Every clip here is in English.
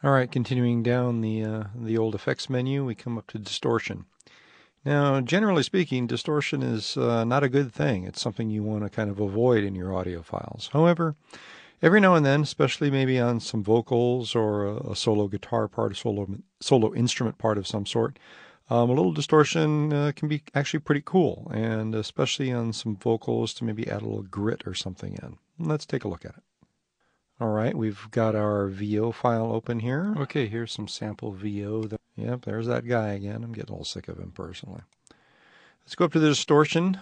Alright, continuing down the old effects menu, we come up to distortion. Now, generally speaking, distortion is not a good thing. It's something you want to kind of avoid in your audio files. However, every now and then, especially maybe on some vocals or a solo guitar part, a solo instrument part of some sort, a little distortion can be actually pretty cool, and especially on some vocals to maybe add a little grit or something in. Let's take a look at it. All right, we've got our VO file open here. Okay, here's some sample VO. Yep, there's that guy again. I'm getting a little sick of him personally. Let's go up to the distortion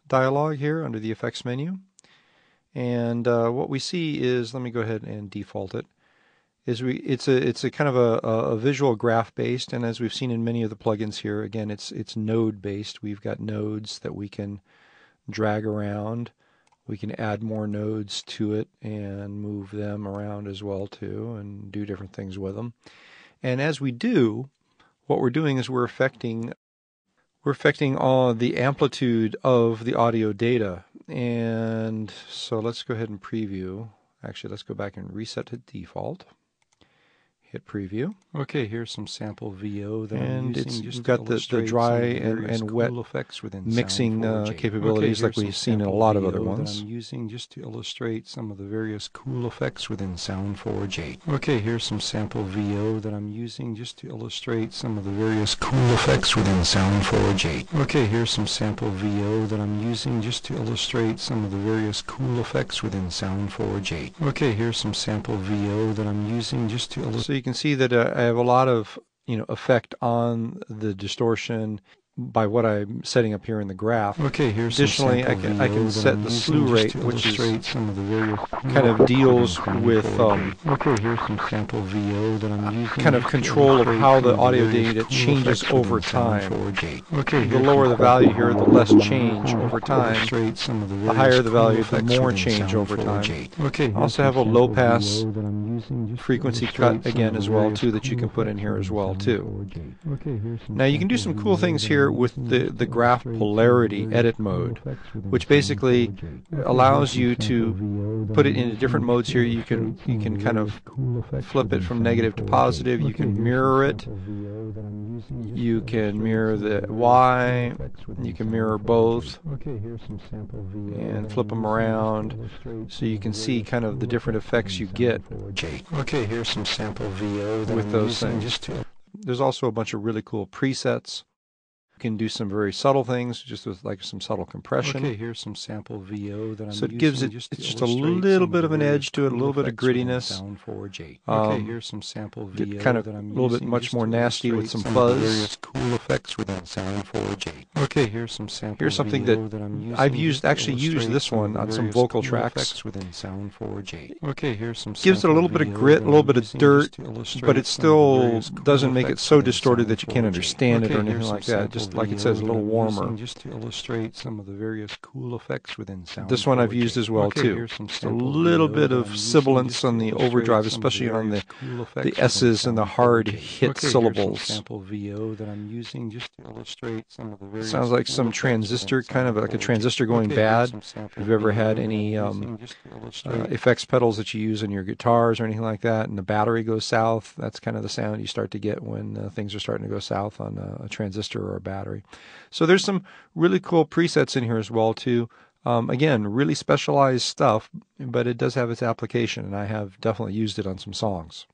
dialog here under the effects menu. And what we see is, let me go ahead and default it, is it's a kind of a visual graph based, and as we've seen in many of the plugins here, again, it's node based. We've got nodes that we can drag around. We can add more nodes to it and move them around as well too, and do different things with them. And as we do, what we're doing is we're affecting all the amplitude of the audio data. And so let's go ahead and preview. Actually, let's go back and reset to default. Hit preview. Okay, here's some sample VO that I'm using. It's got the dry and wet effects within mixing capabilities like we've seen in a lot of other ones. I'm using just to illustrate some of the various cool effects within Soundforge 8. Okay, here's some sample VO that I'm using just to illustrate some of the various cool effects within Soundforge 8. Okay, here's some sample VO that I'm using just to illustrate some of the various cool effects within Soundforge 8. Okay, here's some sample VO that I'm using just to illustrate. So you can see that I have a lot of effect on the distortion by what I'm setting up here in the graph. Okay, here's additionally I can set the slew rate, which is kind of deals with here's some sample VO that I'm using kind of control of how the audio data changes over time. Okay, the lower the value here, the less change over time. The higher the value, the more change over time. Okay, I also have a low pass frequency cut again as well too that you can put in here as well too. Now you can do some cool things here with the graph polarity edit mode, which basically allows you to put it into different modes here. You can kind of flip it from negative to positive. You can mirror it. You can mirror the Y. You can mirror both and flip them around so you can see kind of the different effects you get. Okay, here's some sample VO with those things. There's also a bunch of really cool presets. You can do some very subtle things, just with like some subtle compression. Okay, here's some sample VO that I'm so it gives it just a little bit of an edge to it, a little bit of grittiness. Okay, here's some sample VO kind of a little bit much more nasty with some fuzz. Cool effects within Soundforge 8. Okay, here's some sample. Here's something that I've actually used this one on some vocal tracks. Within Soundforge 8. Okay, here's some. Gives it a little bit of grit, a little bit of dirt, but it still doesn't make it so distorted that you can't understand it or anything like that. Just like it says, a little warmer. Just to illustrate some of the various cool effects within Soundforge. This one I've used as well too. Just a little bit of sibilance on the overdrive, especially on the S's and the hard hit syllables. Sample VO that I'm using just to illustrate some of the various. Sounds like some transistor, kind of like a transistor going bad. If you've ever had any effects pedals that you use in your guitars or anything like that, and the battery goes south, that's kind of the sound you start to get when things are starting to go south on a transistor or a battery. So there's some really cool presets in here as well too. Again, really specialized stuff, but it does have its application, and I have definitely used it on some songs.